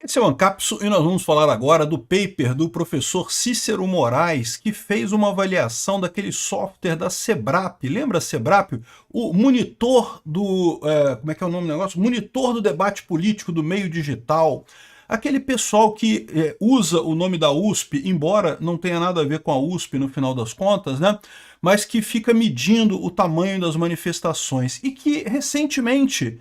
Esse é o Ancapsu e nós vamos falar agora do paper do professor Cícero Moraes, que fez uma avaliação daquele software da Sebrap. Lembra a Sebrap? O monitor do... como é que é o nome do negócio? Monitor do debate político do meio digital. Aquele pessoal que usa o nome da USP, embora não tenha nada a ver com a USP no final das contas, né? Mas que fica medindo o tamanho das manifestações e que recentemente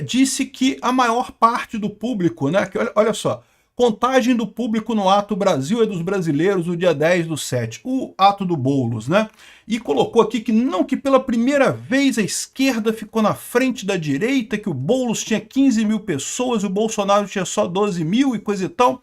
disse que a maior parte do público, né, que olha só, contagem do público no Ato Brasil é dos Brasileiros, o dia 10/7, o ato do Boulos, né? E colocou aqui que não, que pela primeira vez a esquerda ficou na frente da direita, que o Boulos tinha 15 mil pessoas, o Bolsonaro tinha só 12 mil e coisa e tal.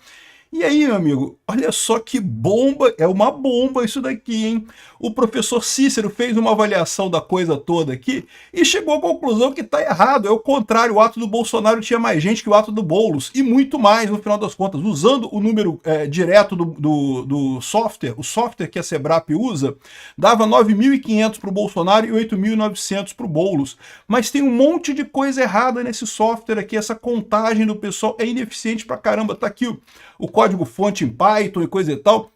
E aí, meu amigo, olha só que bomba, é uma bomba isso daqui, hein? O professor Cícero fez uma avaliação da coisa toda aqui e chegou à conclusão que está errado, é o contrário, o ato do Bolsonaro tinha mais gente que o ato do Boulos, e muito mais no final das contas, usando o número direto do software, o software que a Sebrap usa, dava 9.500 para o Bolsonaro e 8.900 para o Boulos, mas tem um monte de coisa errada nesse software aqui, essa contagem do pessoal é ineficiente pra caramba, tá aqui o código-fonte em Python e coisa e tal.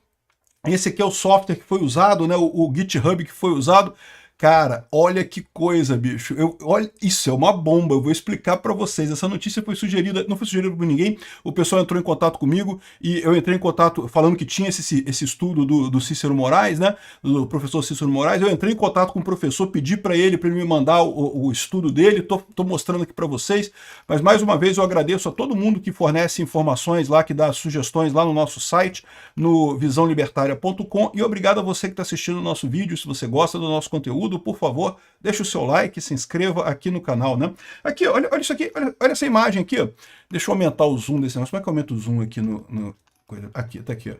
Esse aqui é o software que foi usado, né? O GitHub que foi usado. Cara, olha que coisa, bicho. Olha, isso é uma bomba, eu vou explicar para vocês. Essa notícia foi sugerida, não foi sugerida por ninguém, o pessoal entrou em contato comigo e eu entrei em contato falando que tinha esse estudo do Cícero Moraes, né, do professor Cícero Moraes. Eu entrei em contato com o professor, pedi para ele me mandar o estudo dele, tô mostrando aqui para vocês, mas mais uma vez eu agradeço a todo mundo que fornece informações lá, que dá sugestões lá no nosso site, no visãolibertaria.com, e obrigado a você que está assistindo o nosso vídeo. Se você gosta do nosso conteúdo, por favor, deixa o seu like, se inscreva aqui no canal, né? Aqui, olha isso aqui, olha essa imagem aqui, ó. Deixa eu aumentar o zoom desse negócio. Como é que eu aumento o zoom aqui aqui, tá aqui, ó.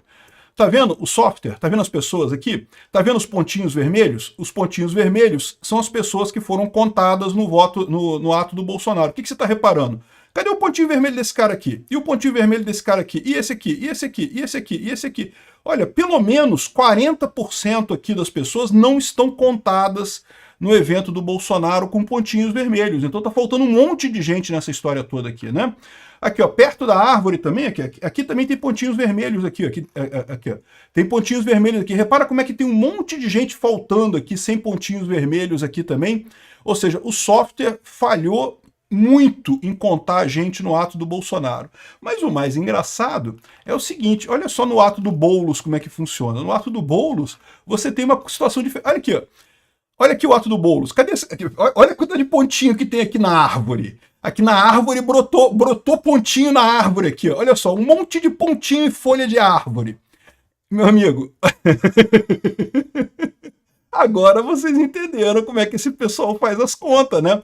Tá vendo o software? Tá vendo as pessoas aqui? Tá vendo os pontinhos vermelhos? Os pontinhos vermelhos são as pessoas que foram contadas no voto, no ato do Bolsonaro. O que você tá reparando? Cadê o pontinho vermelho desse cara aqui? E o pontinho vermelho desse cara aqui? E esse aqui? E esse aqui? E esse aqui? E esse aqui? Olha, pelo menos 40% aqui das pessoas não estão contadas no evento do Bolsonaro com pontinhos vermelhos. Então tá faltando um monte de gente nessa história toda aqui, né? Aqui, ó, perto da árvore também, aqui também tem pontinhos vermelhos aqui, ó. Tem pontinhos vermelhos aqui. Repara como é que tem um monte de gente faltando aqui, sem pontinhos vermelhos aqui também. Ou seja, o software falhou muito em contar a gente no ato do Bolsonaro. Mas o mais engraçado é o seguinte, olha só no ato do Boulos como é que funciona. No ato do Boulos, você tem uma situação diferente. Olha aqui, ó. Olha aqui o ato do Boulos. Cadê esse? Aqui, olha a quantidade de pontinho que tem aqui na árvore. Aqui na árvore brotou pontinho na árvore aqui, ó. Olha só, um monte de pontinho em folha de árvore. Meu amigo, agora vocês entenderam como é que esse pessoal faz as contas, né?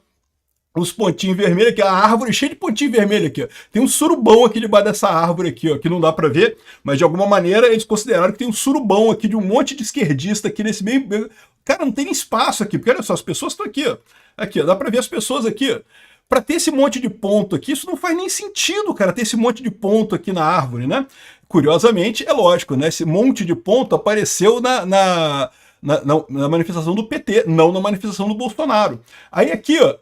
Os pontinhos vermelhos aqui, a árvore cheia de pontinho vermelho aqui, ó. Tem um surubão aqui debaixo dessa árvore aqui, ó, que não dá para ver, mas de alguma maneira eles consideraram que tem um surubão aqui de um monte de esquerdista aqui nesse meio. Cara, não tem espaço aqui, porque olha só, as pessoas estão aqui, ó. Aqui, ó, dá para ver as pessoas aqui, ó. Para ter esse monte de ponto aqui, isso não faz nem sentido, cara, ter esse monte de ponto aqui na árvore, né? Curiosamente, é lógico, né? Esse monte de ponto apareceu na manifestação do PT, não na manifestação do Bolsonaro. Aí aqui, ó,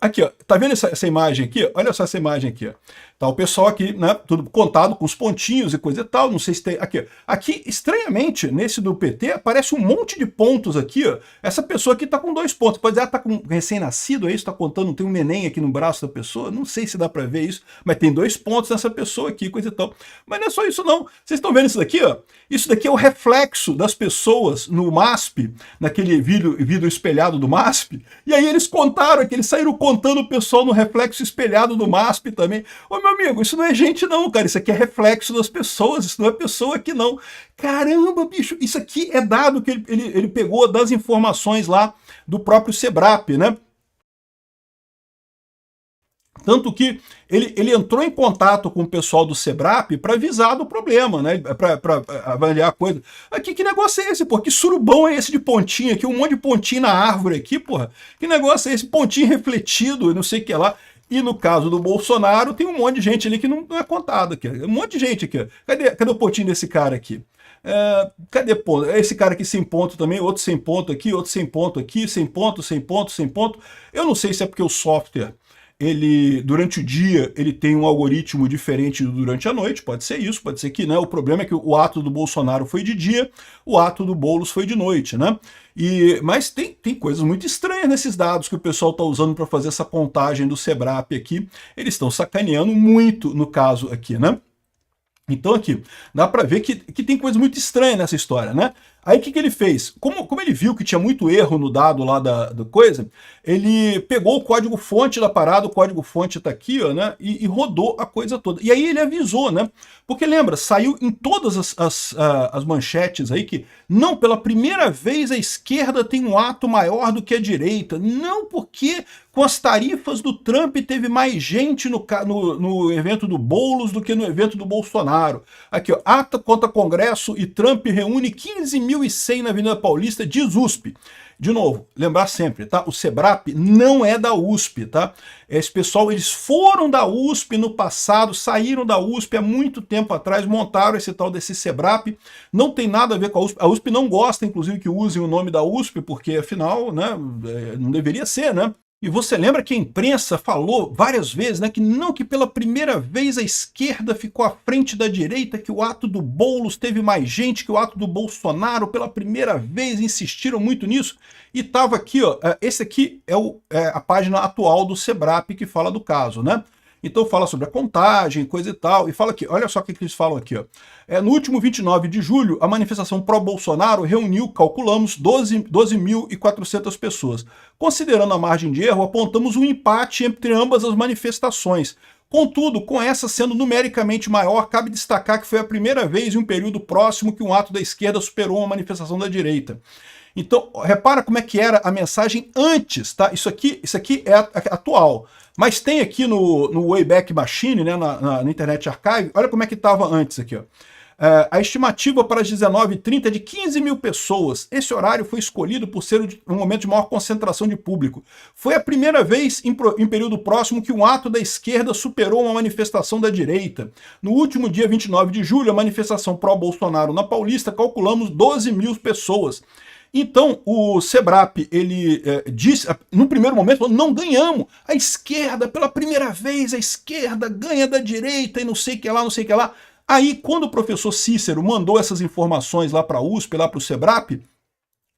tá vendo essa imagem aqui? Olha só essa imagem aqui, ó. Tá o pessoal aqui, né, tudo contado com os pontinhos e coisa e tal, não sei se tem... Aqui, ó. Aqui, estranhamente, nesse do PT, aparece um monte de pontos aqui, ó. Essa pessoa aqui tá com 2 pontos. Pode dizer, tá com recém-nascido, é isso? Tá contando, tem um neném aqui no braço da pessoa? Não sei se dá pra ver isso, mas tem 2 pontos nessa pessoa aqui, coisa e tal. Mas não é só isso, não. Vocês estão vendo isso daqui, ó? Isso daqui é o reflexo das pessoas no MASP, naquele vidro espelhado do MASP, e aí eles contaram, que eles saíram contando o pessoal no reflexo espelhado do MASP também. Ô meu amigo, isso não é gente não, cara, isso aqui é reflexo das pessoas, isso não é pessoa aqui não. Caramba, bicho, isso aqui é dado que ele pegou das informações lá do próprio Sebrap, né? Tanto que ele entrou em contato com o pessoal do Sebrap para avisar do problema, né? Para avaliar a coisa. Aqui, que negócio é esse, pô? Que surubão é esse de pontinho aqui? Um monte de pontinho na árvore aqui, porra. Que negócio é esse? Pontinho refletido, não sei o que lá. E no caso do Bolsonaro, tem um monte de gente ali que não é contado aqui. Um monte de gente aqui. Cadê o pontinho desse cara aqui? Cadê ponto? Esse cara aqui sem ponto também, outro sem ponto aqui, outro sem ponto aqui, sem ponto, sem ponto, sem ponto. Eu não sei se é porque o software ele, durante o dia, ele tem um algoritmo diferente do durante a noite, pode ser isso, pode ser que, né, o problema é que o ato do Bolsonaro foi de dia, o ato do Boulos foi de noite, né? Mas tem coisas muito estranhas nesses dados que o pessoal está usando para fazer essa contagem do SEBRAP aqui, eles estão sacaneando muito no caso aqui, né? Então aqui, dá para ver que tem coisa muito estranha nessa história, né? Aí o que ele fez? Como ele viu que tinha muito erro no dado lá da coisa, ele pegou o código-fonte da parada, o código-fonte está aqui, ó, né? E rodou a coisa toda. E aí ele avisou, né? Porque lembra, saiu em todas as manchetes aí que, não, pela primeira vez a esquerda tem um ato maior do que a direita. Não, porque com as tarifas do Trump teve mais gente no evento do Boulos do que no evento do Bolsonaro. Aqui, ó, ata contra Congresso e Trump reúne 15.100 na Avenida Paulista, diz USP. De novo, lembrar sempre, tá? O SEBRAP não é da USP, tá? Esse pessoal, eles foram da USP no passado, saíram da USP há muito tempo atrás, montaram esse tal desse SEBRAP, não tem nada a ver com a USP. A USP não gosta, inclusive, que usem o nome da USP, porque afinal, né, não deveria ser, né? E você lembra que a imprensa falou várias vezes, né, que não, que pela primeira vez a esquerda ficou à frente da direita, que o ato do Boulos teve mais gente que o ato do Bolsonaro, pela primeira vez insistiram muito nisso, e estava aqui, ó, esse aqui é a página atual do SEBRAP que fala do caso, né? Então fala sobre a contagem, coisa e tal, e fala aqui, olha só o que eles falam aqui, ó. No último 29 de julho, a manifestação pró-Bolsonaro reuniu, calculamos, 12.400 pessoas. Considerando a margem de erro, apontamos um empate entre ambas as manifestações. Contudo, com essa sendo numericamente maior, cabe destacar que foi a primeira vez em um período próximo que um ato da esquerda superou uma manifestação da direita. Então, repara como é que era a mensagem antes, tá? Isso aqui é atual. Mas tem aqui no Wayback Machine, né, na Internet Archive, olha como é que estava antes aqui, ó. A estimativa para as 19h30 é de 15 mil pessoas. Esse horário foi escolhido por ser um momento de maior concentração de público. Foi a primeira vez em período próximo que um ato da esquerda superou uma manifestação da direita. No último dia 29 de julho, a manifestação pró-Bolsonaro na Paulista, calculamos 12 mil pessoas. Então, o SEBRAP, ele disse, no primeiro momento, falou, não ganhamos. A esquerda, pela primeira vez, a esquerda ganha da direita e não sei o que lá, não sei o que lá. Aí, quando o professor Cícero mandou essas informações lá para a USP, lá para o SEBRAP,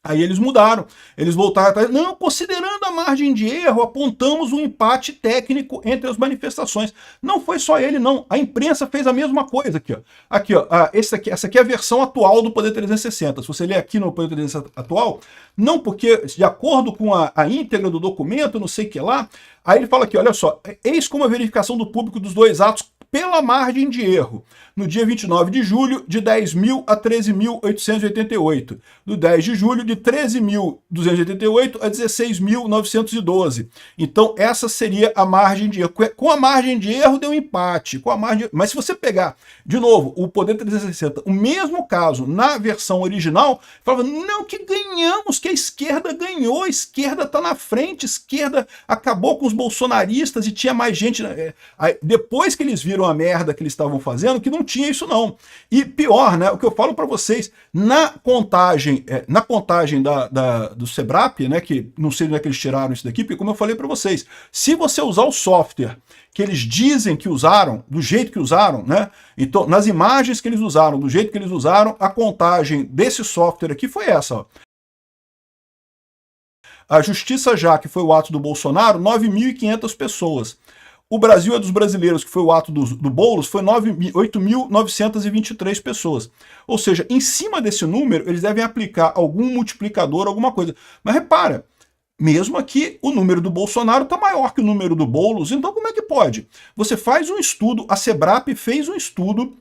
aí eles mudaram, eles voltaram atrás. Não, considerando a margem de erro, apontamos um empate técnico entre as manifestações. Não foi só ele, não. A imprensa fez a mesma coisa aqui, ó. Aqui, ó, essa aqui é a versão atual do Poder 360. Se você ler aqui no Poder 360 atual, não, porque de acordo com a íntegra do documento, não sei o que lá, aí ele fala aqui, olha só, eis como a verificação do público dos dois atos pela margem de erro. No dia 29 de julho, de 10.000 a 13.888. Do 10 de julho, de 13.288 a 16.912. Então, essa seria a margem de erro. Com a margem de erro, deu um empate. Mas se você pegar, de novo, o Poder 360, o mesmo caso na versão original, falava, não, que ganhamos, que a esquerda ganhou, a esquerda está na frente, a esquerda acabou com os bolsonaristas e tinha mais gente. Depois que eles viram a merda que eles estavam fazendo, que não tinha isso não. E pior, né, o que eu falo para vocês, na contagem do SEBRAP, né, que não sei onde é que eles tiraram isso daqui, porque como eu falei para vocês, se você usar o software que eles dizem que usaram, do jeito que usaram, né, então nas imagens que eles usaram, do jeito que eles usaram, a contagem desse software aqui foi essa, ó. A Justiça Já, que foi o ato do Bolsonaro, 9.500 pessoas. O Brasil é dos brasileiros, que foi o ato do Boulos, foi 8.923 pessoas. Ou seja, em cima desse número, eles devem aplicar algum multiplicador, alguma coisa. Mas repara, mesmo aqui, o número do Bolsonaro está maior que o número do Boulos, então como é que pode? Você faz um estudo, a SEBRAP fez um estudo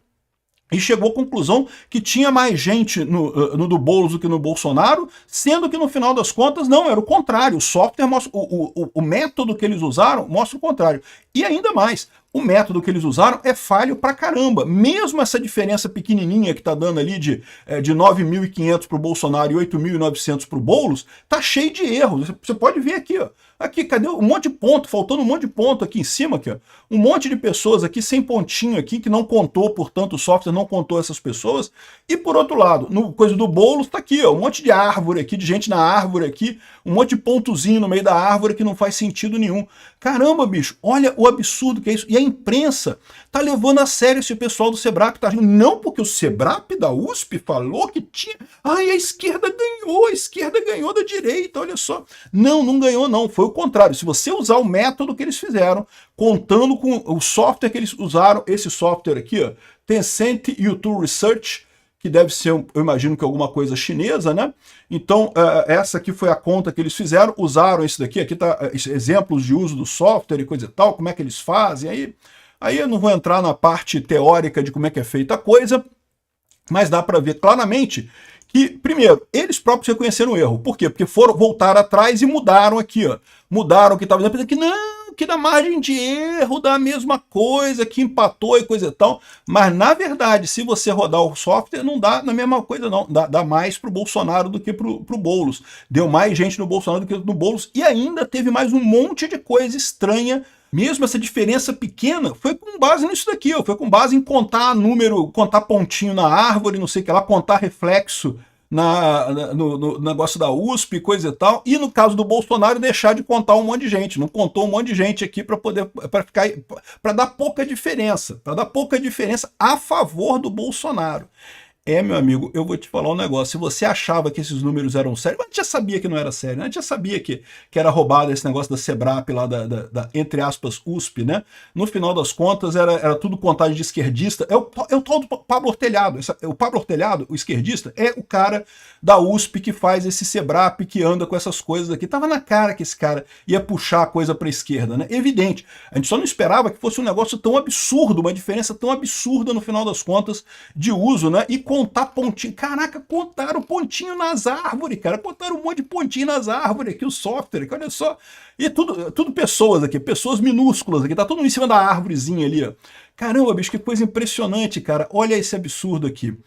e chegou à conclusão que tinha mais gente no do Boulos do que no Bolsonaro, sendo que no final das contas não, era o contrário. O software mostra, o método que eles usaram mostra o contrário. E ainda mais, o método que eles usaram é falho pra caramba. Mesmo essa diferença pequenininha que tá dando ali de 9.500 pro Bolsonaro e 8.900 pro Boulos, tá cheio de erros. Você pode ver aqui, ó. Aqui, cadê um monte de ponto? Faltando um monte de ponto aqui em cima, aqui, ó. Um monte de pessoas aqui sem pontinho aqui, que não contou, portanto, o software não contou essas pessoas. E por outro lado, no coisa do Boulos, tá aqui, ó, um monte de árvore aqui, de gente na árvore aqui, um monte de pontozinho no meio da árvore que não faz sentido nenhum. Caramba, bicho, olha o absurdo que é isso. E a imprensa tá levando a sério esse pessoal do Sebrap, tá? Não porque o Sebrap da USP falou que tinha... Ai, a esquerda ganhou da direita, olha só. Não, não ganhou não, foi o contrário. Se você usar o método que eles fizeram, contando com o software que eles usaram, esse software aqui, ó, Tencent YouTube Research, que deve ser, eu imagino que alguma coisa chinesa, né? Então, essa aqui foi a conta que eles fizeram, usaram esse daqui, aqui tá exemplos de uso do software e coisa e tal, como é que eles fazem, aí eu não vou entrar na parte teórica de como é que é feita a coisa, mas dá para ver claramente que, primeiro, eles próprios reconheceram o erro. Por quê? Porque voltaram atrás e mudaram aqui, ó. Mudaram o que estava dizendo, que não, que dá margem de erro, dá a mesma coisa, que empatou e coisa e tal. Mas, na verdade, se você rodar o software, não dá na mesma coisa, não. Dá mais pro Bolsonaro do que pro Boulos. Deu mais gente no Bolsonaro do que no Boulos. E ainda teve mais um monte de coisa estranha. Mesmo essa diferença pequena, foi com base nisso daqui, ó, foi com base em contar número, contar pontinho na árvore, não sei o que lá, contar reflexo no negócio da USP, coisa e tal, e no caso do Bolsonaro deixar de contar um monte de gente, não contou um monte de gente aqui para dar pouca diferença, a favor do Bolsonaro. Meu amigo, eu vou te falar um negócio. Se você achava que esses números eram sérios, a gente já sabia que não era sério, né? A gente já sabia que era roubado esse negócio da Sebrap lá, da entre aspas, USP, né? No final das contas, era tudo contagem de esquerdista. É o tal do Pablo Ortelhado. O Pablo Ortelhado, o esquerdista, é o cara da USP que faz esse Sebrap, que anda com essas coisas aqui. Tava na cara que esse cara ia puxar a coisa para a esquerda, né? Evidente. A gente só não esperava que fosse um negócio tão absurdo, uma diferença tão absurda no final das contas de uso, né? E contar pontinho. Caraca, contaram pontinho nas árvores, cara. Contaram um monte de pontinho nas árvores aqui, o software aqui, olha só. E tudo pessoas aqui, pessoas minúsculas aqui. Tá tudo em cima da árvorezinha ali, ó. Caramba, bicho, que coisa impressionante, cara. Olha esse absurdo aqui.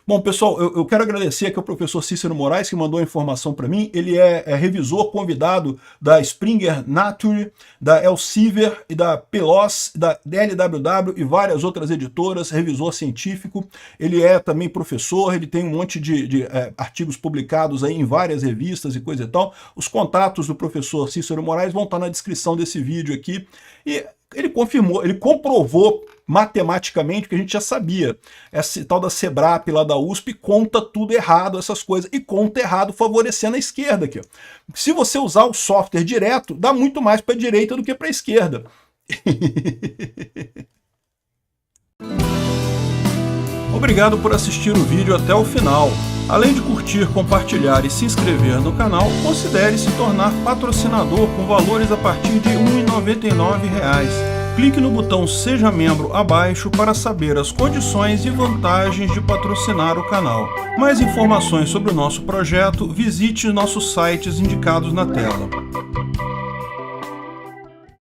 Bom, pessoal, eu quero agradecer aqui ao professor Cícero Moraes, que mandou a informação para mim. Ele é revisor convidado da Springer Nature, da Elsevier e da PLOS, da LWW e várias outras editoras, revisor científico. Ele é também professor, ele tem um monte de artigos publicados aí em várias revistas e coisa e tal. Os contatos do professor Cícero Moraes vão estar na descrição desse vídeo aqui. E ele confirmou, ele comprovou matematicamente o que a gente já sabia. Essa tal da Sebrap lá da USP conta tudo errado, essas coisas, e conta errado favorecendo a esquerda aqui. Se você usar o software direto, dá muito mais para a direita do que para a esquerda. Obrigado por assistir o vídeo até o final. Além de curtir, compartilhar e se inscrever no canal, considere se tornar patrocinador com valores a partir de R$ 1,99. Clique no botão Seja Membro abaixo para saber as condições e vantagens de patrocinar o canal. Mais informações sobre o nosso projeto, visite nossos sites indicados na tela.